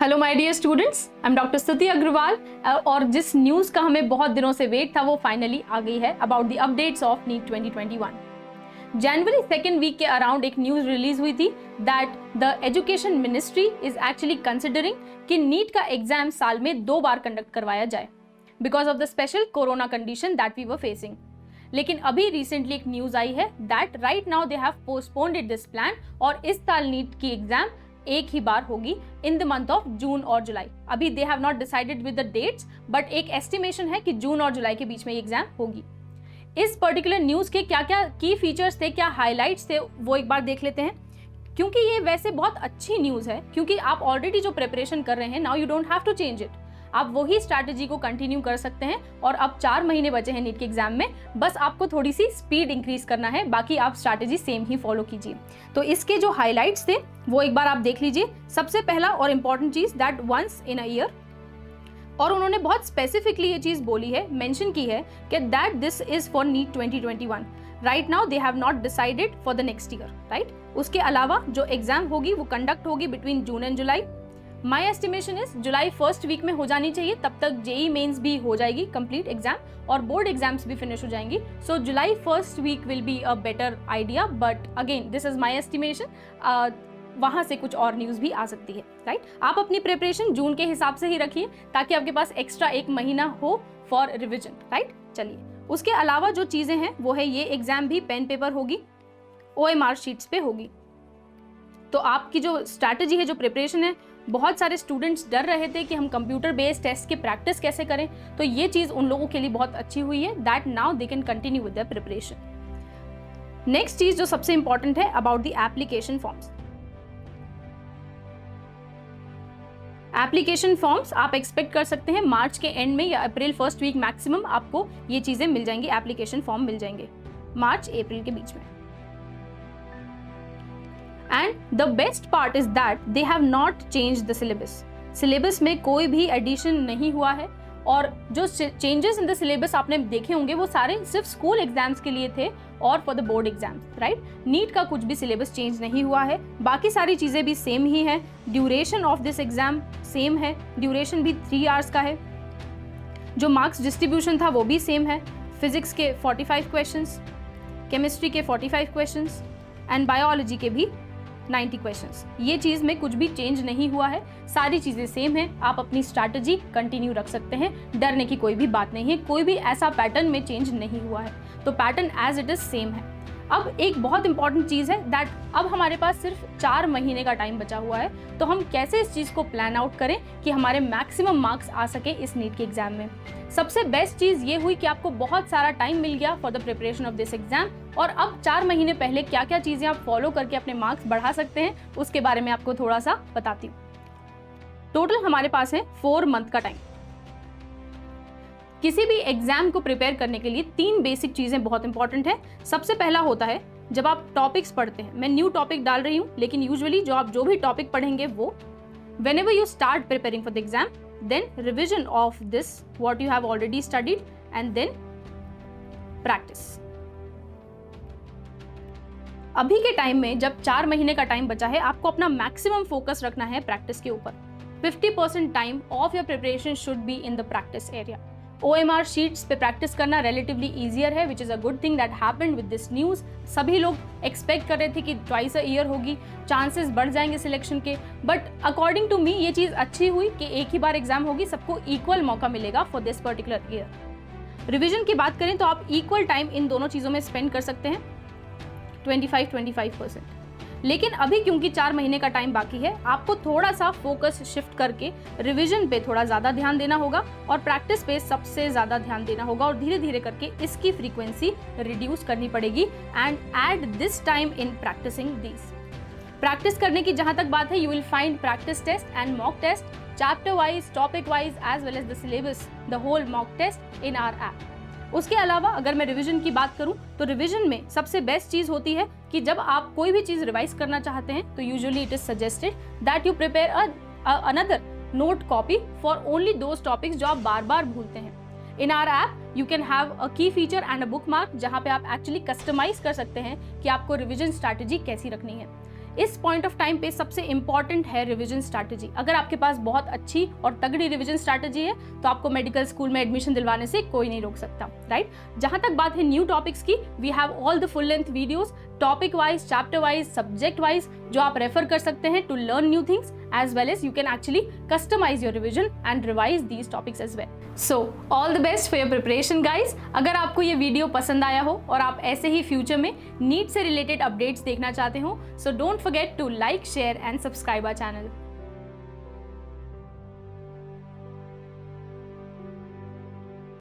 Hello my dear students, I am doctor Stuti Agrawal. और जिस news का हमें बहुत दिनों से वेट था वो फाइनली आ गई है about the updates of NEET 2021। जनवरी सेकेंड वीक के अराउंड एक न्यूज़ रिलीज हुई थी that the education ministry is actually considering कि नीट का एग्जाम साल में 2 बार कंडक्ट करवाया जाए because of the special corona condition that we were facing. लेकिन अभी रिसेंटली एक न्यूज़ आई है that right now they have postponed this plan और इस साल नीट की एग्जाम एक ही बार होगी in the month of June और जुलाई। अभी they have not decided with the dates but एक एस्टिमेशन है कि जून और जुलाई के बीच में एग्जाम होगी। इस पर्टिकुलर न्यूज़ के क्या क्या की फीचर्स थे, क्या हाइलाइट्स थे, वो एक बार देख लेते हैं। क्योंकि ये वैसे बहुत अच्छी न्यूज़ है, क्योंकि आप ऑलरेडी जो प्रिपरेशन कर रहे हैं now you don't have to change it. आप वही स्ट्रैटेजी को कंटिन्यू कर सकते हैं और अब 4 महीने बचे हैं नीट के एग्जाम में, बस आपको थोड़ी सी स्पीड इंक्रीज करना है, बाकी आप स्ट्रैटेजी सेम ही फॉलो कीजिए। तो इसके जो हाइलाइट्स थे वो एक बार आप देख लीजिए। सबसे पहला और इम्पॉर्टेंट चीज that once in a year, और उन्होंने बहुत स्पेसिफिकली ये चीज बोली है, मेंशन की है कि that this is for NEET 2021। Right now they have not decided for the next year, right. उसके अलावा जो एग्जाम होगी वो कंडक्ट होगी बिटवीन जून एंड जुलाई। My estimation is July first week में हो जानी चाहिए, तब तक जेई मेंस भी हो जाएगी कंप्लीट एग्जाम और बोर्ड एग्जाम्स भी फिनिश हो जाएंगी। So July first week will be a better idea, but again this is my estimation. वहां से कुछ और न्यूज़ भी आ सकती है, राइट। आप अपनी प्रिपरेशन जून के हिसाब से ही रखिए ताकि आपके पास एक्स्ट्रा 1 महीना हो फॉर रिविजन, राइट। चलिए, उसके अलावा जो चीज़ें हैं वो है ये एग्जाम भी पेन पेपर होगी, OMR शीट्स पे होगी। तो आपकी जो स्ट्रैटेजी है, जो प्रिपरेशन है, बहुत सारे स्टूडेंट्स डर रहे थे कि हम कंप्यूटर बेस्ड टेस्ट की प्रैक्टिस कैसे करें, तो ये चीज़ उन लोगों के लिए बहुत अच्छी हुई है that now they can continue with the preparation. Next चीज़ जो सबसे इंपॉर्टेंट है about the application forms. Application forms आप एक्सपेक्ट कर सकते हैं मार्च के एंड में या अप्रैल फर्स्ट वीक मैक्सिमम आपको ये चीज़ें मिल जाएंगी, एप्लीकेशन फॉर्म मिल जाएंगे मार्च अप्रैल के बीच में। And the best part is that they have not changed the syllabus. Syllabus में कोई भी एडिशन नहीं हुआ है और जो चेंजेस इन द सिलेबस आपने देखे होंगे वो सारे सिर्फ स्कूल एग्जाम्स के लिए थे और for the board exams, right. NEET का कुछ भी सिलेबस चेंज नहीं हुआ है, बाकी सारी चीज़ें भी सेम ही हैं। Duration of this exam same है, ड्यूरेशन भी 3 आवर्स का है। जो मार्क्स डिस्ट्रीब्यूशन था वो भी सेम है। फिजिक्स के 45 क्वेश्चंस, केमिस्ट्री के 45 क्वेश्चंस एंड बायोलॉजी के भी 90 क्वेश्चंस। ये चीज़ में कुछ भी चेंज नहीं हुआ है, सारी चीज़ें सेम हैं। आप अपनी स्ट्रैटेजी कंटिन्यू रख सकते हैं, डरने की कोई भी बात नहीं है, कोई भी ऐसा पैटर्न में चेंज नहीं हुआ है, तो pattern as it is same है। अब एक बहुत इंपॉर्टेंट चीज़ है दैट अब हमारे पास सिर्फ 4 महीने का टाइम बचा हुआ है, तो हम कैसे इस चीज़ को प्लान आउट करें कि हमारे मैक्सिमम मार्क्स आ सके इस नीट के एग्जाम में। सबसे बेस्ट चीज़ ये हुई कि आपको बहुत सारा टाइम मिल गया for the preparation of this exam, और अब 4 महीने पहले क्या क्या चीज़ें आप फॉलो करके अपने मार्क्स बढ़ा सकते हैं उसके बारे में आपको थोड़ा सा बताती हूँ। टोटल हमारे पास है 4 मंथ का टाइम। किसी भी एग्जाम को प्रिपेयर करने के लिए 3 बेसिक चीज़ें बहुत इंपॉर्टेंट है। सबसे पहला होता है जब आप टॉपिक्स पढ़ते हैं, मैं न्यू टॉपिक डाल रही हूँ लेकिन यूजुअली जो भी टॉपिक पढ़ेंगे वो whenever you start preparing for the exam, then revision of this what you have already studied and then practice. अभी के टाइम में जब 4 महीने का टाइम बचा है, आपको अपना मैक्सिमम फोकस रखना है प्रैक्टिस के ऊपर। 50% time of your preparation should be in the practice area. OMR sheets पे प्रैक्टिस करना रिलेटिवली ईजियर है, which is a good thing that happened with this news. सभी लोग एक्सपेक्ट कर रहे थे कि ट्वाइस अ ईयर होगी, चांसेस बढ़ जाएंगे सिलेक्शन के, बट अकॉर्डिंग टू मी ये चीज़ अच्छी हुई कि एक ही बार एग्जाम होगी, सबको इक्वल मौका मिलेगा for this particular year. Revision की बात करें तो आप इक्वल टाइम इन दोनों चीज़ों में स्पेंड कर सकते हैं, 25-25%। लेकिन अभी क्योंकि 4 महीने का टाइम बाकी है, आपको थोड़ा सा फोकस शिफ्ट करके रिवीजन पे थोड़ा ज़्यादा ध्यान देना होगा और प्रैक्टिस पे सबसे ज़्यादा ध्यान देना होगा, और धीरे धीरे करके इसकी फ्रीक्वेंसी रिड्यूस करनी पड़ेगी and add this time in practising this. Practice करने की जहाँ तक बात है, you will find practice test and mock test, chapter wise, topic wise as well as the syllabus, the whole mock test in our app. उसके अलावा अगर मैं रिवीजन की बात करूं तो रिवीजन में सबसे बेस्ट चीज़ होती है कि जब आप कोई भी चीज़ रिवाइज करना चाहते हैं तो usually it is suggested that you prepare another note copy for only those topics जो आप बार बार भूलते हैं। In our app you can have a key feature and a bookmark, जहाँ पे आप एक्चुअली कस्टमाइज कर सकते हैं कि आपको रिवीजन स्ट्रैटेजी कैसी रखनी है। इस पॉइंट ऑफ टाइम पे सबसे इंपॉर्टेंट है रिवीजन स्ट्रैटेजी। अगर आपके पास बहुत अच्छी और तगड़ी रिवीजन स्ट्रैटेजी है तो आपको मेडिकल स्कूल में एडमिशन दिलवाने से कोई नहीं रोक सकता, राइट। जहां तक बात है न्यू टॉपिक्स की, we have all the full length videos, topic wise, chapter wise, subject wise, जो आप रेफर कर सकते हैं to learn new things, as well as you can actually customize your revision and revise these topics as well. So all the best for your preparation guys. अगर आपको ये video पसंद आया हो और आप ऐसे ही फ्यूचर में नीट से रिलेटेड अपडेट्स देखना चाहते हो, so don't forget to like, share and subscribe our channel.